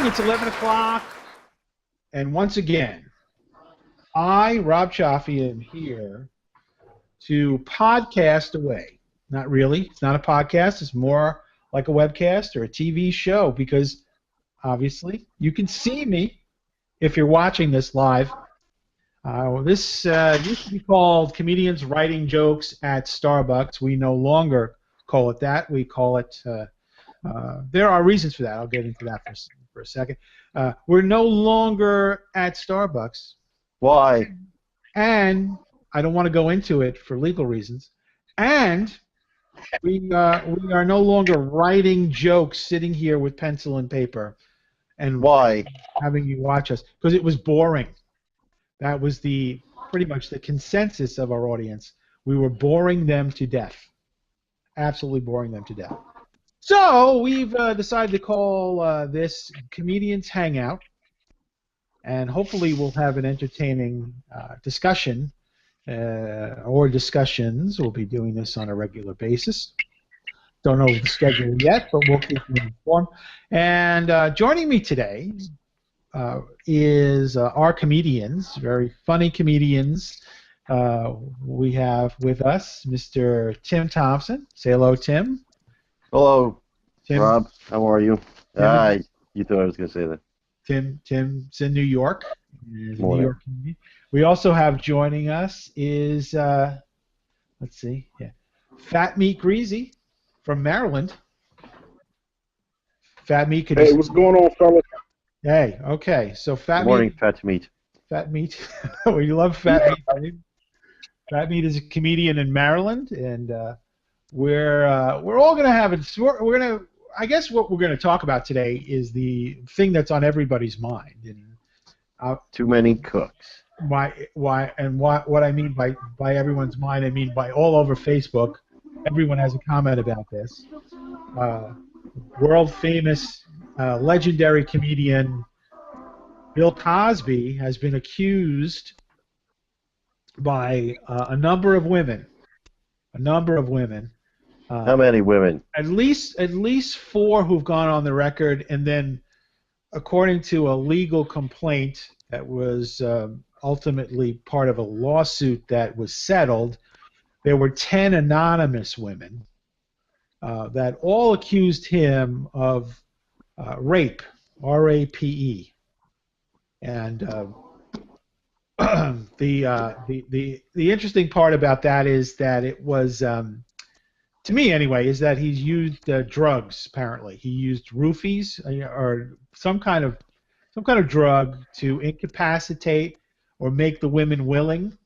It's 11 o'clock, and once again, I, Rob Cioffi, am here to podcast away. Not really. It's not a podcast. It's more like a webcast or a TV show because, obviously, you can see me if you're watching this live. This used to be called Comedians Writing Jokes at Starbucks. We no longer call it that. We call it... there are reasons for that. I'll get into that for a second. We're no longer at Starbucks. Why? And I don't want to go into it for legal reasons. And we are no longer writing jokes sitting here with pencil and paper. And why? Having you watch us. Because it was boring. That was pretty much the consensus of our audience. We were boring them to death. Absolutely boring them to death. So we've decided to call this Comedians Hangout, and hopefully we'll have an entertaining discussion or discussions. We'll be doing this on a regular basis. Don't know the schedule yet, but we'll keep you informed. And joining me today is our comedians, very funny comedians. We have with us Mr. Tim Thomson. Say hello, Tim. Hello, Tim. Rob. How are you? You thought I was going to say that. Tim's in New York. He's a Morning. New York comedian. We also have joining us is let's see, Fatmeat Greezy from Maryland. Fatmeat, could you? Hey, what's going on, fellas? Hey, okay. So Fatmeat. Good morning, Fatmeat. Fatmeat. We love Fatmeat. Fatmeat is a comedian in Maryland, and we're all gonna have it. We're gonna. I guess what we're gonna talk about today is the thing that's on everybody's mind. And too many cooks. What I mean by everyone's mind, I mean by all over Facebook. Everyone has a comment about this. World famous, legendary comedian Bill Cosby has been accused by a number of women. How many women? At least 4 who've gone on the record, and then, according to a legal complaint that was ultimately part of a lawsuit that was settled, there were 10 anonymous women that all accused him of rape, R-A-P-E, and the interesting part about that is that it was. To me, anyway, is that he's used drugs. Apparently, he used roofies or some kind of drug to incapacitate or make the women willing.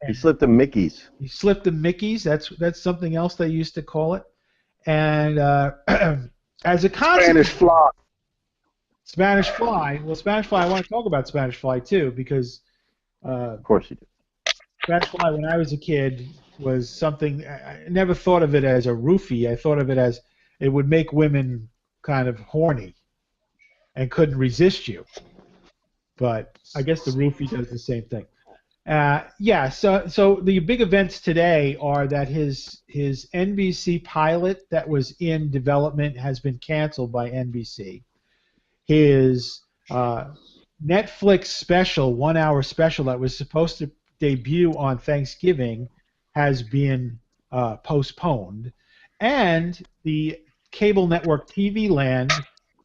He slipped the Mickeys. He slipped the Mickeys. That's something else they used to call it. And as a consequence, Spanish fly. Spanish fly. Well, Spanish fly. I want to talk about Spanish fly too because. Of course you do. Spanish fly, when I was a kid, was something I never thought of it as a roofie. I thought of it as it would make women kind of horny and couldn't resist you. But I guess the roofie does the same thing. So the big events today are that his NBC pilot that was in development has been canceled by NBC. His Netflix special, 1-hour special that was supposed to debut on Thanksgiving has been postponed, and the cable network TV Land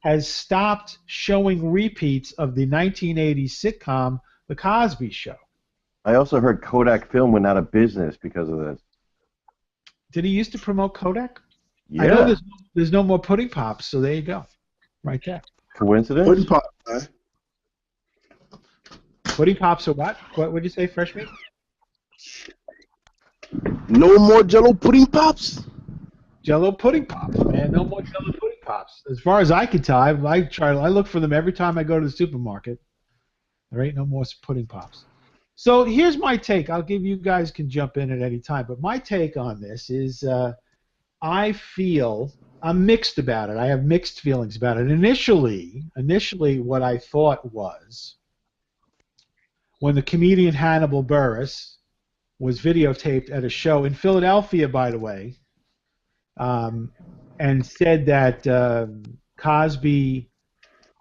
has stopped showing repeats of the 1980s sitcom The Cosby Show. I also heard Kodak Film went out of business because of this. Did he used to promote Kodak? Yeah. I know there's no more Pudding Pops, so there you go, right there. Coincidence? Pudding pop, man. Pudding Pops or what? What would you say, Fresh Meat? No more Jello pudding pops. Jello Pudding Pops, man. No more Jello Pudding Pops. As far as I can tell, I look for them every time I go to the supermarket. There ain't no more Pudding Pops. So here's my take. You guys can jump in at any time, but my take on this is I feel I'm mixed about it. I have mixed feelings about it. Initially, what I thought was when the comedian Hannibal Buress was videotaped at a show in Philadelphia, by the way, and said that Cosby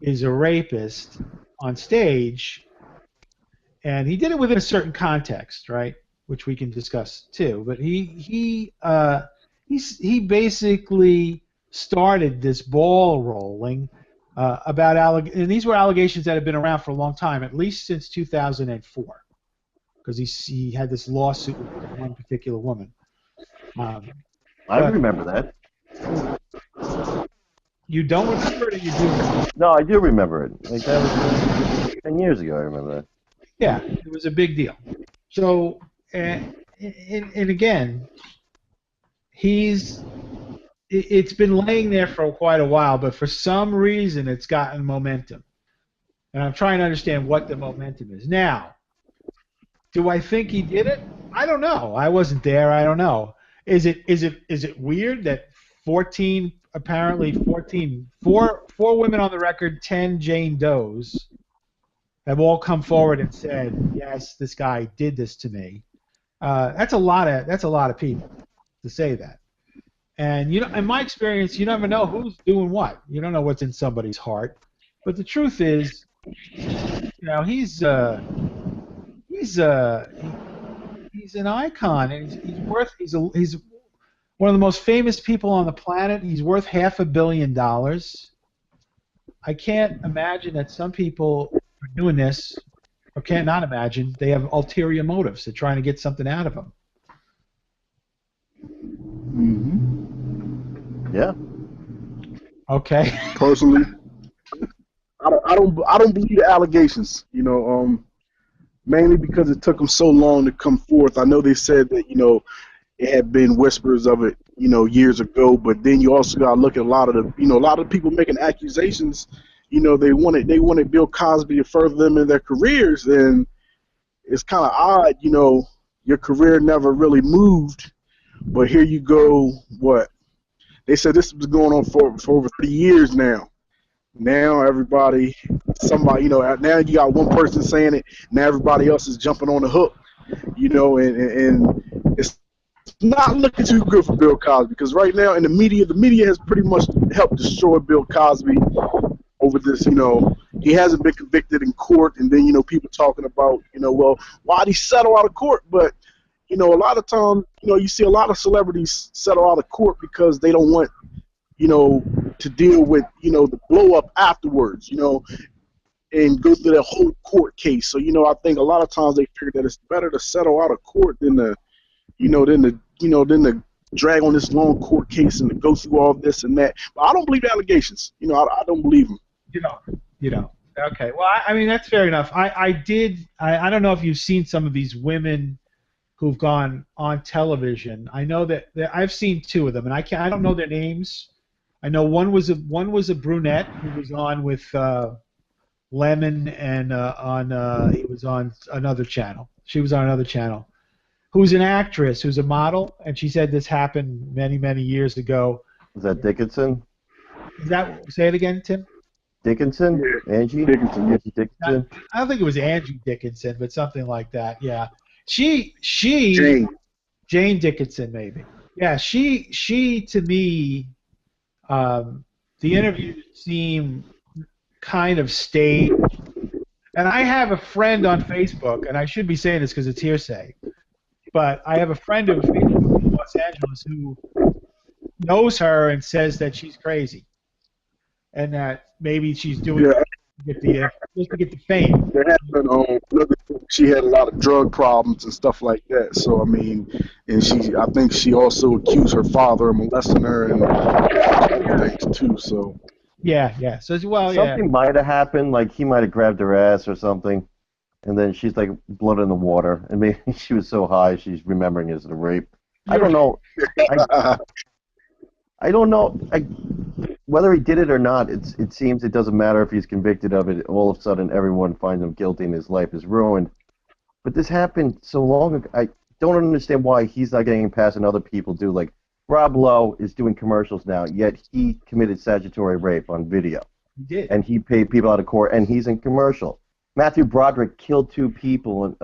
is a rapist on stage, and he did it within a certain context, right? Which we can discuss too. But he basically started this ball rolling about and these were allegations that have been around for a long time, at least since 2004, because he had this lawsuit with one particular woman. I But remember that. you don't remember it, or you do? No, I do remember it. Like that was 10 years ago. I remember that. Yeah, it was a big deal. So, and again, it's been laying there for quite a while, but for some reason it's gotten momentum. And I'm trying to understand what the momentum is. Now, do I think he did it? I don't know. I wasn't there. I don't know. Is it weird that 14 four women on the record, 10 Jane Does have all come forward and said, yes, this guy did this to me. That's a lot of people to say that. And in my experience, you never know who's doing what. You don't know what's in somebody's heart. But the truth is, he's an icon, and he's one of the most famous people on the planet. He's worth $500 million. I can't imagine that some people are doing this, or can't not imagine they have ulterior motives. They're trying to get something out of him. Yeah. Okay. Personally, I don't believe the allegations. Mainly because it took them so long to come forth. I know they said that it had been whispers of it years ago, but then you also got to look at a lot of the people making accusations. They wanted Bill Cosby to further them in their careers, and it's kind of odd. Your career never really moved, but here you go. What they said, this was going on for over 3 years now. Now somebody, now you got one person saying it. Now everybody else is jumping on the hook, and it's not looking too good for Bill Cosby, because right now in the media has pretty much helped destroy Bill Cosby over this. He hasn't been convicted in court, and then people talking about well, why'd he settle out of court? But a lot of times you see a lot of celebrities settle out of court because they don't want to deal with the blow up afterwards, and go through the whole court case. So I think a lot of times they figure that it's better to settle out of court than to drag on this long court case and to go through all this and that. But I don't believe the allegations. I don't believe them. You don't. Okay. Well, I mean, that's fair enough. I don't know if you've seen some of these women who've gone on television. I know that I've seen two of them, and I don't know their names. I know one was a brunette who was on with Lemon, and he was on another channel. She was on another channel. Who's an actress, who's a model, and she said this happened many, many years ago. Was that Dickinson? Say it again, Tim? Dickinson? Yeah. Angie Dickinson? I don't think it was Angie Dickinson, but something like that. Yeah. Jane Dickinson, maybe. Yeah. She to me, the interview seemed kind of staged. And I have a friend on Facebook, and I should be saying this because it's hearsay, but I have a friend on Facebook in Los Angeles who knows her and says that she's crazy, and that maybe she's doing it just to get the fame. There has been she had a lot of drug problems and stuff like that. So I mean, and I think she also accused her father of molesting her and things too. So yeah. So Something might have happened, like he might have grabbed her ass or something, and then she's like blood in the water, and maybe she was so high she's remembering it as a rape. I don't know. I don't know. Whether he did it or not, it seems it doesn't matter if he's convicted of it. All of a sudden, everyone finds him guilty and his life is ruined. But this happened so long ago. I don't understand why he's not getting past and other people do. Like, Rob Lowe is doing commercials now, yet he committed statutory rape on video. He did. And he paid people out of court, and he's in commercial. Matthew Broderick killed 2 people in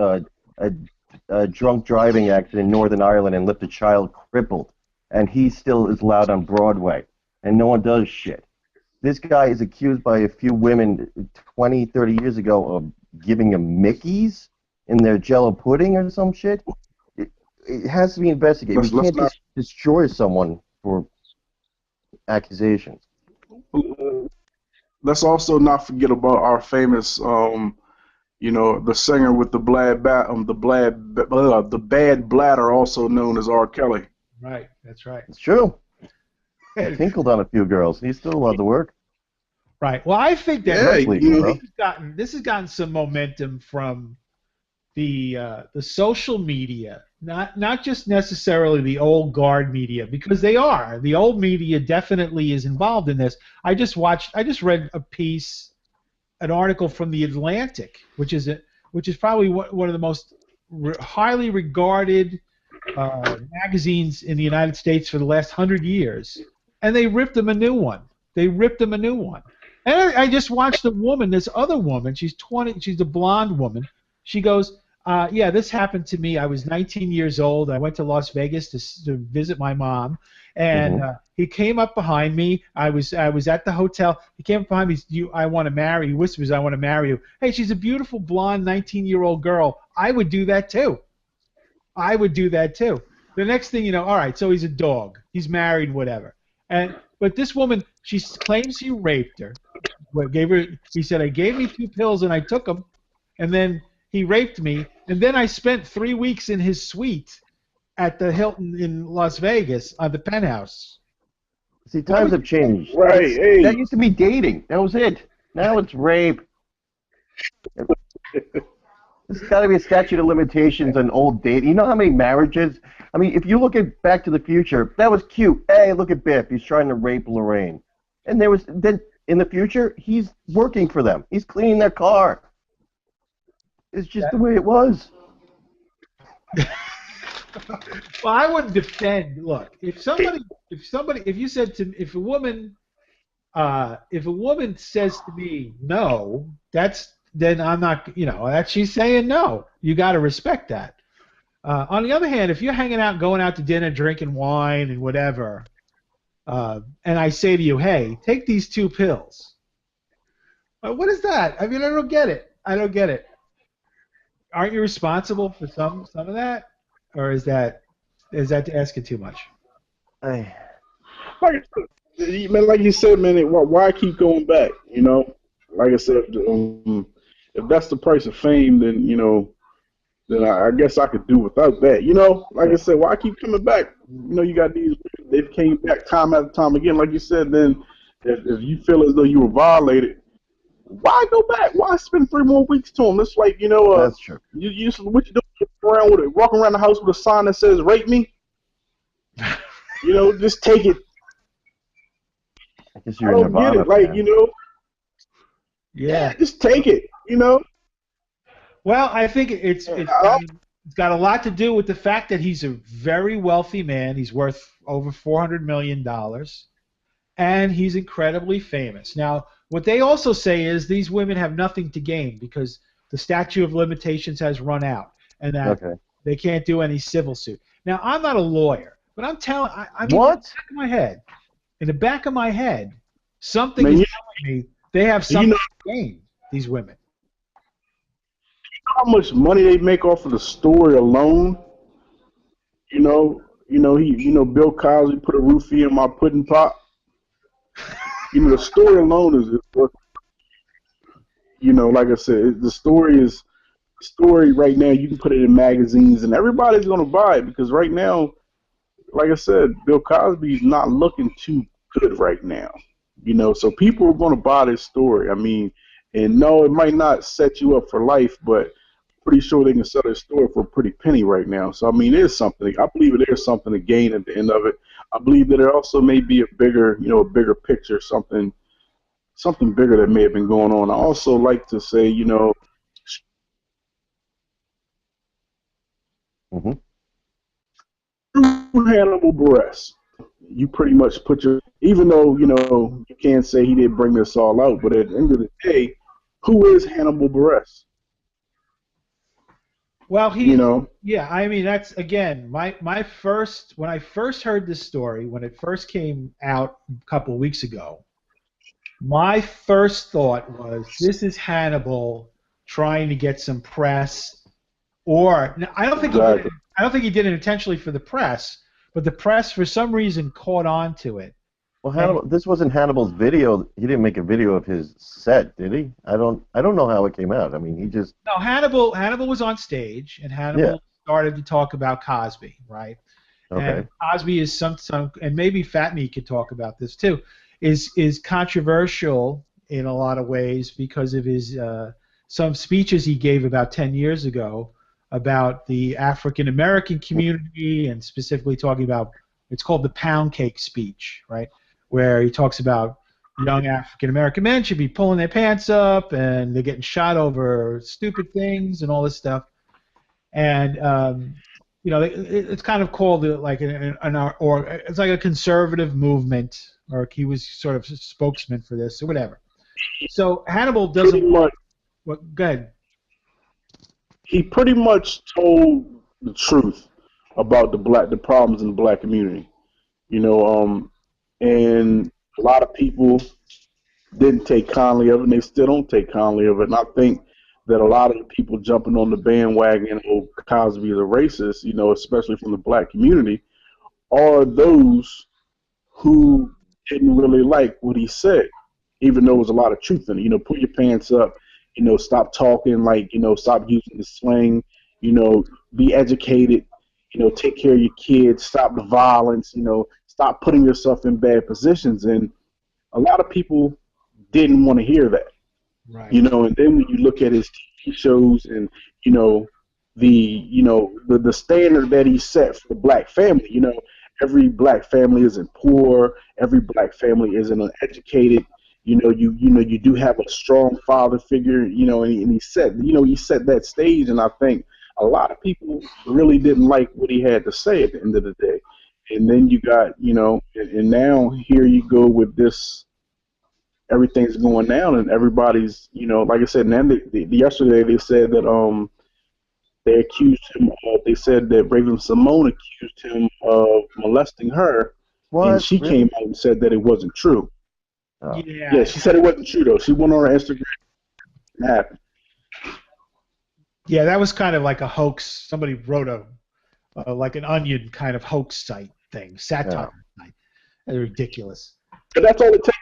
a drunk driving accident in Northern Ireland and left a child crippled. And he still is allowed on Broadway. And no one does shit. This guy is accused by a few women 20, 30 years ago of giving him Mickeys in their Jello pudding or some shit. It has to be investigated. We can't just destroy someone for accusations. Let's also not forget about our famous, the singer with the the bad bladder, also known as R. Kelly. Right, that's right. It's true. He tinkled on a few girls. He's still allowed to work. Right. Well, I think that this has gotten some momentum from the social media, not just necessarily the old guard media, because the old media definitely is involved in this. I just read an article from the Atlantic, which is probably one of the most highly regarded magazines in the United States for the last 100 years, and they ripped them a new one. And I just watched a woman, this other woman. She's 20. She's a blonde woman. She goes, yeah, this happened to me. I was 19 years old. I went to Las Vegas to visit my mom, and he came up behind me. I was at the hotel. He came up behind me. I want to marry you. He whispers, I want to marry you. Hey, she's a beautiful blonde 19-year-old girl. I would do that too. The next thing you know, all right, so he's a dog. He's married, whatever. But this woman, she claims he raped her. He said, I gave me 2 pills and I took them, and then he raped me, and then I spent 3 weeks in his suite at the Hilton in Las Vegas on the penthouse. See, times have changed. Right. That used to be dating. That was it. Now it's rape. There's got to be a statute of limitations on old dating. You know how many marriages? I mean, if you look at Back to the Future, that was cute. Hey, look at Biff. He's trying to rape Lorraine. And then in the future, he's working for them. He's cleaning their car. It's just the way it was. Well, I wouldn't defend. Look, if a woman says to me no, then I'm not. She's saying no. You got to respect that. On the other hand, if you're hanging out, going out to dinner, drinking wine and whatever, and I say to you, hey, take these 2 pills. What is that? I mean, I don't get it. Aren't you responsible for some of that, or is that asking too much? Like you said, man, why keep going back? Like I said, if that's the price of fame, then then I guess I could do without that. Like I said, why keep coming back? You got they've came back time after time again. Like you said, then if you feel as though you were violated, why go back? Why spend 3 more weeks to him? It's like, that's true. What you doing? Walking around the house with a sign that says "rape me." Just take it. I guess you're in Nirvana, get it, Yeah, just take it. Well, I think it's got a lot to do with the fact that he's a very wealthy man. He's worth over $400 million, and he's incredibly famous. Now, what they also say is these women have nothing to gain because the statute of limitations has run out, and that they can't do any civil suit. Now, I'm not a lawyer, but I'm telling what? In the back of my head, something is telling me they have something to gain. These women. How much money they make off of the story alone? Bill Cosby put a roofie in my pudding pot. The story alone is worth. Like I said, the story right now. You can put it in magazines, and everybody's gonna buy it because right now, like I said, Bill Cosby's not looking too good right now. So people are gonna buy this story. I mean, and no, it might not set you up for life, but pretty sure they can sell their story for a pretty penny right now. So I mean, there's something. I believe there's something to gain at the end of it. I believe that there also may be a bigger picture, something bigger that may have been going on. I also like to say, Hannibal Buress. You pretty much even though you can't say he didn't bring this all out, but at the end of the day, who is Hannibal Buress? Well, yeah, I mean, that's, again, when I first heard this story, when it first came out a couple of weeks ago, My first thought was this is Hannibal trying to get some press, or no, I don't think he did it. Exactly. I don't think he did it intentionally for the press, but the press for some reason caught on to it. Well, And Hannibal, this wasn't Hannibal's video. He didn't make a video of his set, did he? I don't know how it came out. I mean, he just, no, Hannibal was on stage, and yeah, Hannibal started to talk about Cosby, right? okay. And Cosby is some, and maybe Fatmeat could talk about this too, is controversial in a lot of ways because of his some speeches he gave about 10 years ago about the African American community and specifically talking about it's called the pound cake speech, right? Where he talks about young African American men should be pulling their pants up and they're getting shot over stupid things and all this stuff. And it's kind of called like or it's like a conservative movement, or he was sort of a spokesman for this or whatever. So Hannibal Pretty doesn't. much, What? Go ahead. he pretty much told the truth about the problems in the black community. You know, and a lot of people didn't take kindly of it, and they still don't take kindly of it. And I think that a lot of the people jumping on the bandwagon, oh, Cosby is a racist, especially from the black community, are those who didn't really like what he said, even though there was a lot of truth in it. Put your pants up, stop talking, like, stop using the slang, be educated, take care of your kids, stop the violence, stop putting yourself in bad positions. And a lot of people didn't want to hear that. Right. And then when you look at his TV shows and, the standard that he set for the black family, every black family isn't poor, every black family isn't uneducated. You do have a strong father figure, and he set that stage, and I think a lot of people really didn't like what he had to say at the end of the day. And then you got, and now here you go with this, everything's going down, and everybody's, like I said, and then yesterday they said that they accused him of, they said that Raven Simone accused him of molesting her, and What? she Really? came out and said that it wasn't true. Oh, Yeah, Yeah. she said it wasn't true though. She went on her Instagram and it happened. Yeah. That was kind of like a hoax. Somebody wrote like an Onion kind of hoax site thing, satire yeah. site. That's ridiculous. But that's all it takes.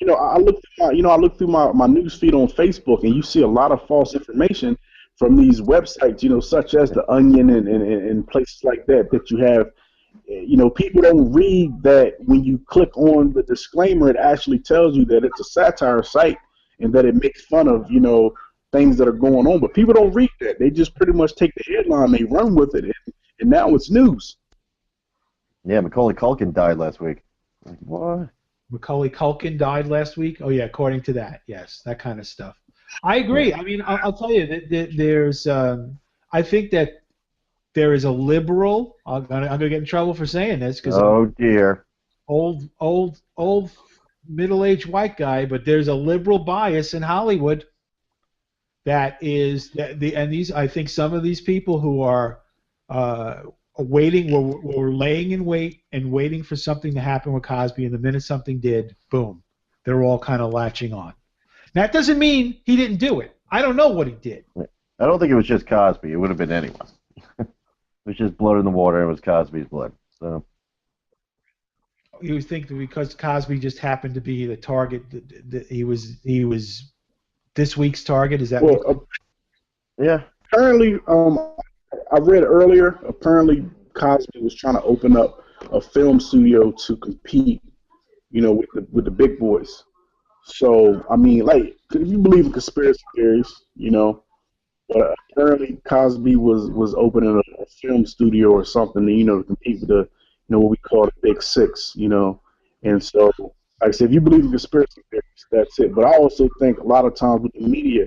I look through my news feed on Facebook, and you see a lot of false information from these websites, such as the Onion and places like that. That you have, people don't read that when you click on the disclaimer, it actually tells you that it's a satire site and that it makes fun of, things that are going on. But people don't read that. They just pretty much take the headline, they run with it, and now it's news. Yeah, Macaulay Culkin died last week. Like, what? Macaulay Culkin died last week. Oh yeah, according to that, yes, that kind of stuff. I Yeah. agree. I mean, I'll tell you that there's. I think that there is a liberal. I'm gonna get in trouble for saying this because I'm Oh dear. old middle-aged white guy, but there's a liberal bias in Hollywood that is and these I think some of these people who are waiting were laying in wait and waiting for something to happen with Cosby, and the minute something did, boom, they're all kind of latching on. That doesn't mean he didn't do it. I don't know what he did. I don't think it was just Cosby. It would have been anyone. It was just blood in the water. It was Cosby's blood. So You think that because Cosby just happened to be the target, that he was this week's target? Is that what? Well, yeah. apparently, I read earlier. Apparently, Cosby was trying to open up a film studio to compete, with the big boys. So I mean, like, if you believe in conspiracy theories, but apparently Cosby was opening a film studio or something, to compete with the, what we call the Big Six, And so, like I said, if you believe in conspiracy theories, that's it. But I also think a lot of times with the media,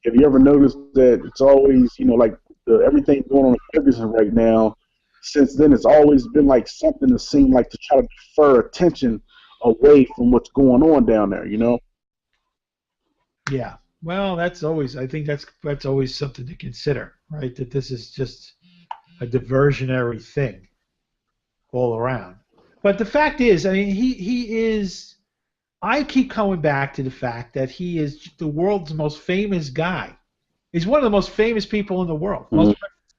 have you ever noticed that it's always, like everything going on in Ferguson right now? Since then, it's always been like something that seemed like to try to defer attention away from what's going on down there. Yeah. Well, that's always. I think that's always something to consider, right? That this is just a diversionary thing all around. But the fact is, I mean, he is I keep coming back to the fact that he is the world's most famous guy. He's one of the most famous people in the world.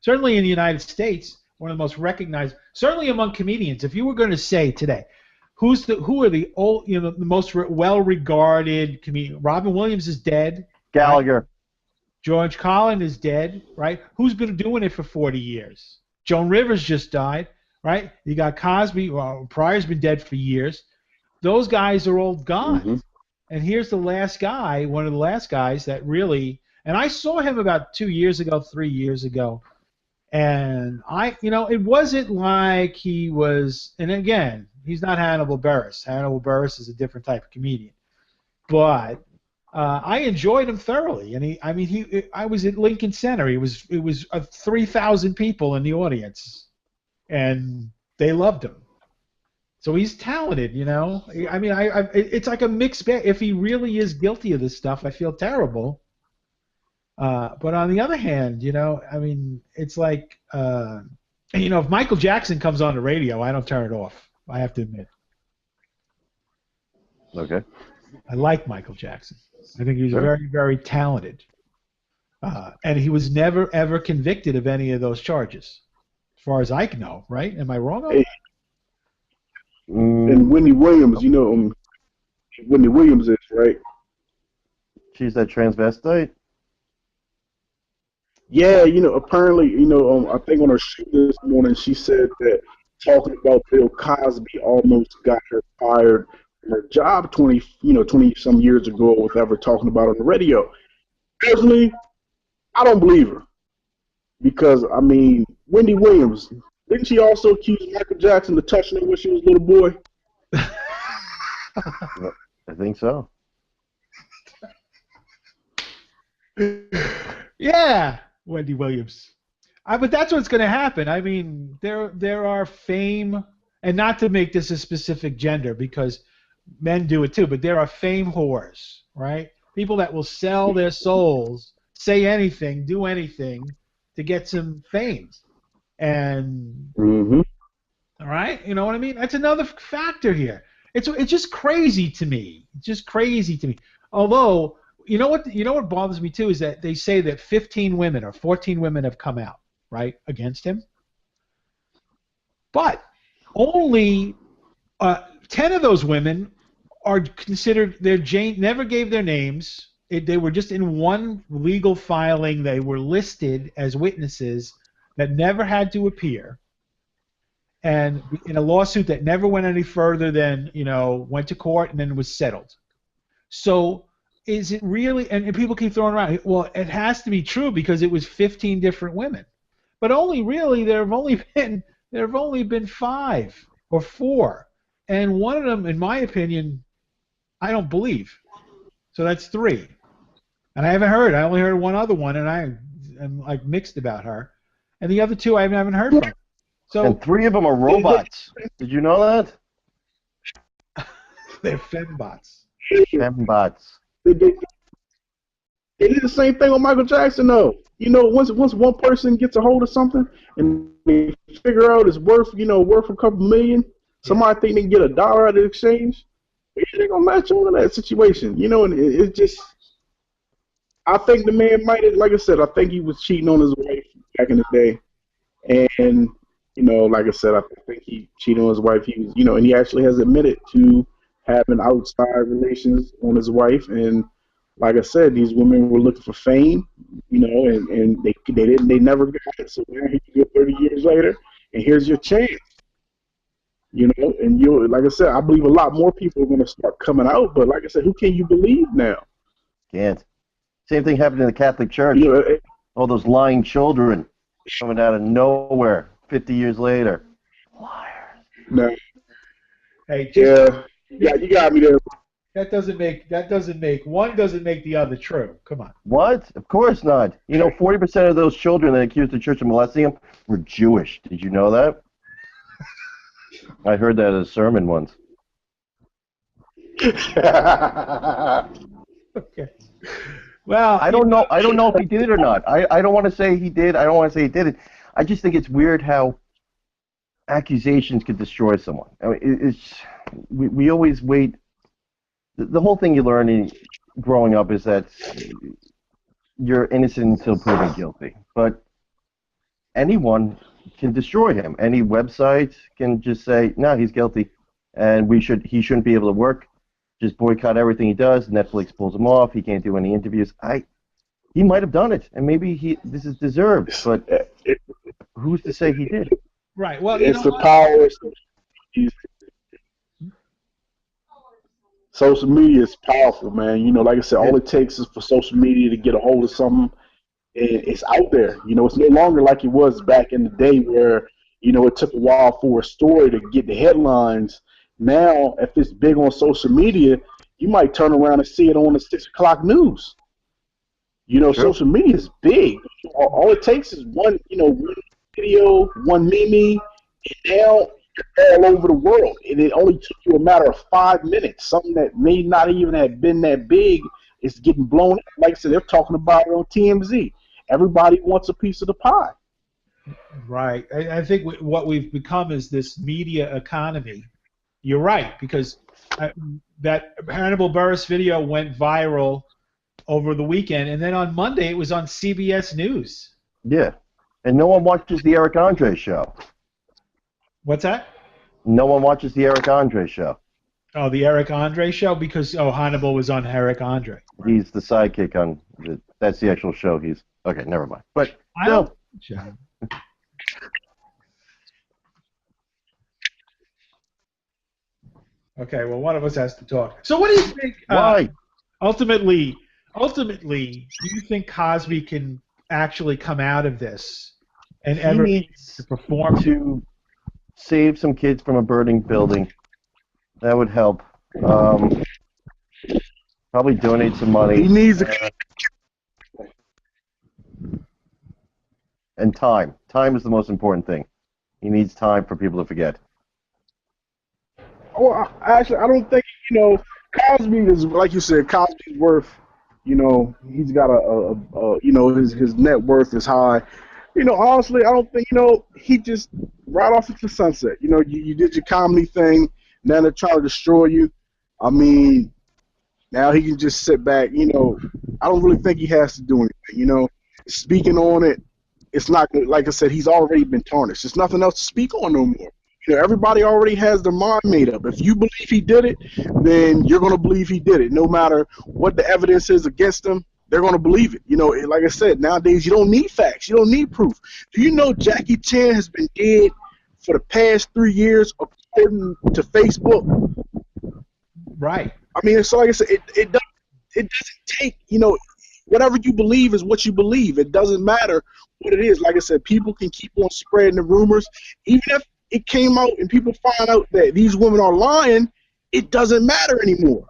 Certainly in the United States, one of the most recognized. Certainly among comedians. If you were going to say today, who are the old, the most well-regarded comedian? Robin Williams is dead. Gallagher. Right? George Carlin is dead. Right? Who's been doing it for 40 years? Joan Rivers just died. Right? You got Cosby. Well, Pryor's been dead for years. Those guys are all gone. Mm-hmm. And here's the last guy, one of the last guys that really, and I saw him about 2 years ago, 3 years ago, and it wasn't like he was, and again, he's not Hannibal Buress. Hannibal Buress is a different type of comedian. But I enjoyed him thoroughly, and I was at Lincoln Center. It was 3,000 people in the audience, and they loved him. So he's talented, I mean, it's like a mixed bag. If he really is guilty of this stuff, I feel terrible. But on the other hand, I mean, it's like, if Michael Jackson comes on the radio, I don't turn it off. I have to admit. Okay. I like Michael Jackson. I think he's very, very talented. And he was never, ever convicted of any of those charges, as far as I know, right? Am I wrong on that? And Wendy Williams, Wendy Williams is, right? She's that transvestite? Yeah, apparently, I think on her show this morning, she said that talking about Bill Cosby almost got her fired from her job 20 some years ago, or whatever, talking about it on the radio. Personally, I don't believe her. Because, I mean, Wendy Williams, didn't she also accuse Michael Jackson of touching her when she was a little boy? I think so. Yeah, Wendy Williams. But that's what's going to happen. I mean, there are fame, and not to make this a specific gender because men do it too, but there are fame whores, right? People that will sell their souls, say anything, do anything to get some fame. And all right, you know what I mean? That's another factor here. It's just crazy to me. It's just crazy to me. Although, you know what bothers me too is that they say that 15 women or 14 women have come out, right, against him. But only 10 of those women are considered, never gave their names. They were just in one legal filing. They were listed as witnesses that never had to appear, and in a lawsuit that never went any further than, went to court and then was settled. So is it really, and people keep throwing around, well, it has to be true because it was 15 different women. But only really there have only been 5 or 4. And one of them, in my opinion, I don't believe. So that's 3. And I only heard one other one, and I'm like mixed about her. And the other 2 I haven't heard from. So, and 3 of them are robots. Did you know that? They're fembots. Fembots. They did the same thing with Michael Jackson, though. Once one person gets a hold of something and they figure out it's worth a couple million, somebody think they can get $1 out of the exchange, they're gonna match on to that situation. And it's just, I think the man might have, like I said, I think he was cheating on his wife back in the day, and like I said, I think he cheated on his wife. He was, and he actually has admitted to having outside relations on his wife. And like I said, these women were looking for fame, and they never got it. So now here you go 30 years later, and here's your chance. And like I said, I believe a lot more people are going to start coming out. But like I said, who can you believe now? Can't. Same thing happened in the Catholic Church. All those lying children coming out of nowhere 50 years later. Liars. No. Hey, yeah, you got me there. That doesn't make one doesn't make the other true. Come on. What? Of course not. 40% of those children that accused the church of molesting them were Jewish. Did you know that? I heard that at a sermon once. Okay. Well, I don't know if he did it or not. I don't want to say he did. I don't want to say he did it. I just think it's weird how accusations could destroy someone. I mean, we always wait the whole thing you learn growing up is that you're innocent until proven guilty. But anyone can destroy him. Any website can just say, no, he's guilty, and he shouldn't be able to work. Just boycott everything he does. Netflix pulls him off. He can't do any interviews. He might have done it, and maybe this is deserved, but who's to say he did? Right. Well, it's the power. Social media is powerful, man. You know, like I said, all it takes is for social media to get a hold of something, and it's out there. You know, it's no longer like it was back in the day where, you know, it took a while for a story to get the headlines. Now, if it's big on social media, you might turn around and see it on the 6 o'clock news. You know, social media is big. All it takes is one video, one meme, and now you're all over the world. And it only took you a matter of 5 minutes. Something that may not even have been that big is getting blown up. Like I said, they're talking about it on TMZ. Everybody wants a piece of the pie. Right. I think what we've become is this media economy. You're right, because that Hannibal Buress video went viral over the weekend, and then on Monday it was on CBS News. Yeah, and no one watches the Eric Andre show. What's that? No one watches the Eric Andre show. Oh, the Eric Andre show? Because, Hannibal was on Eric Andre. He's the sidekick on that's the actual show. Okay, never mind. But still. Okay, well, one of us has to talk. So what do you think? Why? Ultimately, do you think Cosby can actually come out of this and ever needs to perform? To save some kids from a burning building. That would help. Probably donate some money. He needs and time. Time is the most important thing. He needs time for people to forget. Well, actually, I don't think, Cosby is, like you said, Cosby's worth, he's got his net worth is high. Honestly, I don't think, he just right off into the sunset. You did your comedy thing, now they're trying to destroy you. I mean, now he can just sit back, I don't really think he has to do anything, Speaking on it, it's not, like I said, he's already been tarnished. There's nothing else to speak on no more. Everybody already has their mind made up. If you believe he did it, then you're going to believe he did it. No matter what the evidence is against him, they're going to believe it. Like I said, nowadays you don't need facts. You don't need proof. Do you know Jackie Chan has been dead for the past 3 years according to Facebook? Right. I mean, so like I said, it doesn't take, whatever you believe is what you believe. It doesn't matter what it is. Like I said, people can keep on spreading the rumors. Even if it came out and people find out that these women are lying, it doesn't matter anymore.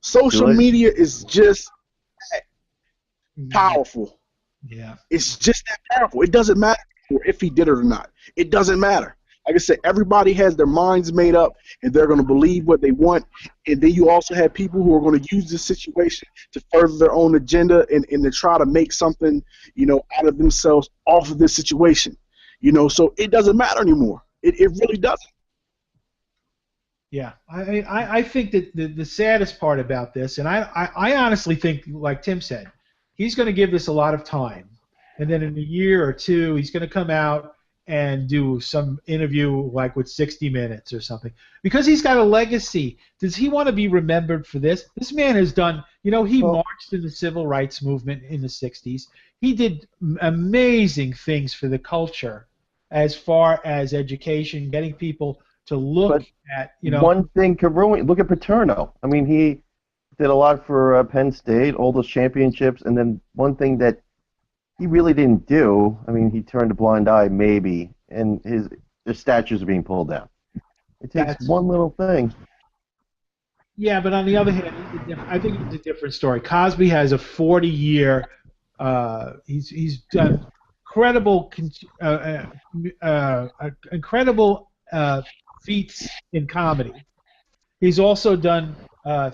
Social media is just powerful. Yeah. It's just that powerful. It doesn't matter if he did it or not. It doesn't matter. Like I said, everybody has their minds made up, and they're going to believe what they want. And then you also have people who are going to use this situation to further their own agenda and to try to make something, out of themselves off of this situation. So it doesn't matter anymore. It really doesn't. Yeah, I think that the saddest part about this, and I honestly think, like Tim said, he's going to give this a lot of time, and then in a year or two, he's going to come out and do some interview like with 60 Minutes or something, because he's got a legacy. Does he want to be remembered for this? This man has done, he marched in the civil rights movement in the 60s. He did amazing things for the culture as far as education, getting people to look at, One thing could ruin. Look at Paterno. I mean, he did a lot for Penn State, all those championships, and then one thing that he really didn't do, I mean, he turned a blind eye maybe, and his statues are being pulled down. It takes one little thing. Yeah, but on the other hand, I think it's a different story. Cosby has a 40-year, he's done incredible feats in comedy. He's also done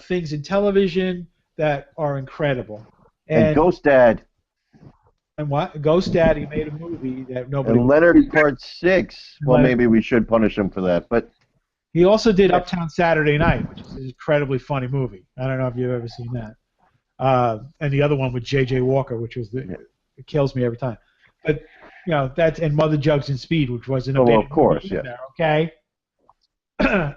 things in television that are incredible. And Ghost Dad. And what? Ghost Dad, he made a movie that nobody... And Leonard Part 6. Well, maybe we should punish him for that. But He also did Uptown Saturday Night, which is an incredibly funny movie. I don't know if you've ever seen that. And the other one with J.J. Walker, which was it kills me every time. But that's and Mother Jugs and Speed, which wasn't a Oh, bad well, of course, movie yeah. either, okay.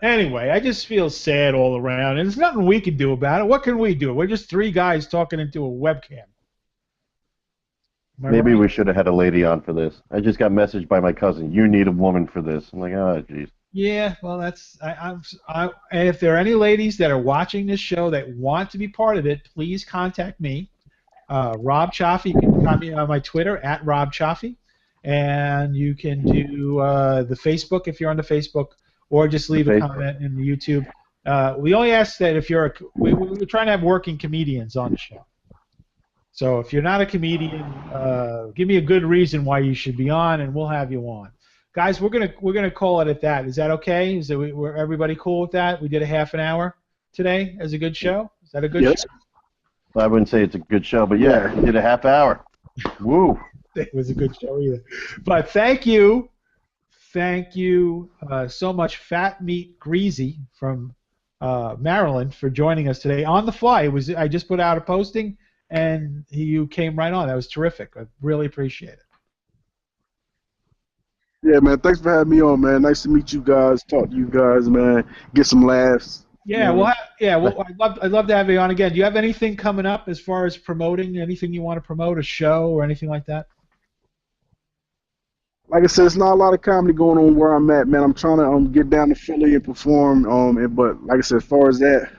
Anyway, I just feel sad all around, and there's nothing we can do about it. What can we do? We're just three guys talking into a webcam. Maybe we should have had a lady on for this. I just got messaged by my cousin. You need a woman for this. I'm like, oh, jeez. Yeah, well, that's and if there are any ladies that are watching this show that want to be part of it, please contact me, Rob Cioffi. You can find me on my Twitter at Rob Cioffi, and you can do the Facebook if you're on the Facebook, or just leave a comment in the YouTube. We only ask that if you're we're trying to have working comedians on the show. So if you're not a comedian, give me a good reason why you should be on, and we'll have you on. Guys, we're gonna call it at that. Is that okay? Is we're everybody cool with that? We did a half an hour today as a good show. Is that a good show? I wouldn't say it's a good show, but yeah, we did a half hour. Woo! It was a good show either. But thank you so much, Fatmeat Greezy from Maryland, for joining us today on the fly. I just put out a posting, and you came right on. That was terrific. I really appreciate it. Yeah, man. Thanks for having me on, man. Nice to meet you guys. Talk to you guys, man. Get some laughs. Yeah, well, I'd love to have you on again. Do you have anything coming up as far as promoting? Anything you want to promote, a show or anything like that? Like I said, it's not a lot of comedy going on where I'm at, man. I'm trying to get down to Philly and perform. But like I said, as far as that,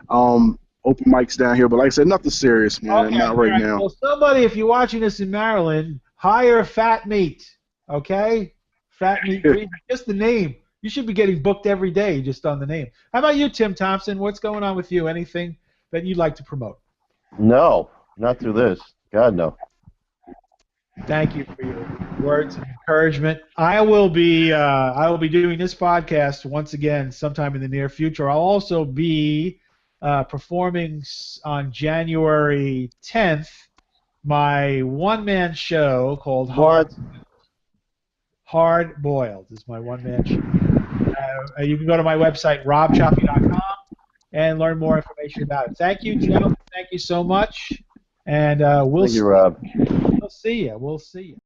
open mics down here. But like I said, nothing serious, man. Okay, not right now. Well, somebody, if you're watching this in Maryland, hire Fatmeat. Okay. Fatmeat, just the name. You should be getting booked every day just on the name. How about you, Tim Thomson? What's going on with you? Anything that you'd like to promote? No, not through this. God, no. Thank you for your words of encouragement. I will be doing this podcast once again sometime in the near future. I'll also be performing on January 10th my one-man show called Hard Boiled is my one-man show. You can go to my website, robcioffi.com, and learn more information about it. Thank you, Joe. Thank you so much. And Thank you, Rob. We'll see you.